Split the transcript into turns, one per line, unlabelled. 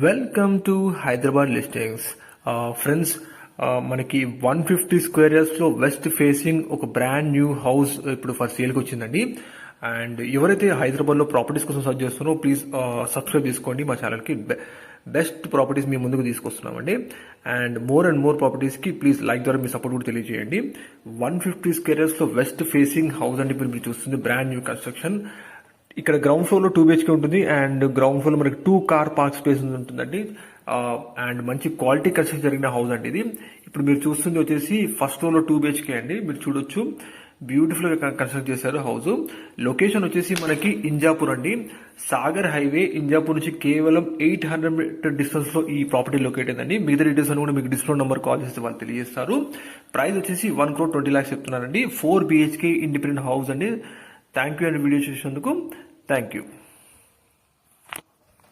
Welcome to Hyderabad listings. Friends, మనకి 150 square years లో west facing ఒక బ్రాండ్ న్యూ హౌస్ ఇప్పుడు ఫర్ సేల్కి వచ్చిందండి. అండ్ ఎవరైతే హైదరాబాద్ లో ప్రాపర్టీస్ కోసం సర్చ్ చేస్తున్నారో ప్లీజ్ సబ్స్క్రైబ్ చేసుకోండి మా ఛానల్కి. బెస్ట్ ప్రాపర్టీస్ మీ ముందుకు తీసుకొస్తున్నామండి. అండ్ మోర్ ప్రాపర్టీస్ కి ప్లీజ్ లైక్ ద్వారా మీ సపోర్ట్ కూడా తెలియజేయండి. 150 స్క్వేర్ ఇయర్స్ లో వెస్ట్ ఫేసింగ్ హౌస్ అంటే ఇప్పుడు మీరు చూస్తుంది బ్రాండ్ న్యూ కన్స్ట్రక్షన్. ఇక్కడ గ్రౌండ్ ఫ్లోర్ లో 2 BHK ఉంటుంది అండ్ గ్రౌండ్ ఫ్లోర్ లో మనకి 2 కార్ పార్క్ స్పేస్ ఉంటుందండి. అండ్ మంచి క్వాలిటీ కన్స్ట్రక్షన్ జరిగిన హౌస్ అండి ఇది. ఇప్పుడు మీరు చూస్తుంది వచ్చేసి ఫస్ట్ ఫ్లోర్ లో 2 BHK అండి. మీరు చూడొచ్చు, బ్యూటిఫుల్ గా కన్స్ట్రక్ట్ చేశారు హౌస్. లొకేషన్ వచ్చేసి మనకి ఇంజాపూర్ అండి. సాగర్ హైవే ఇంజాపూర్ నుంచి కేవలం 800 మీటర్ డిస్టెన్స్ లో ఈ ప్రాపర్టీ లొకేట్ అయిందండి. మిగతా డీటెయిల్స్ అని కూడా మీకు డిస్ప్లే నెంబర్ కాల్ చేస్తే వాళ్ళు తెలియజేస్తారు. ప్రైస్ వచ్చేసి 1,20,00,000 చెప్తున్నారండి. 4 BHK ఇండిపెండెంట్ హౌస్ అండి. థ్యాంక్ యూ అండి వీడియో చూసినందుకు. Thank you.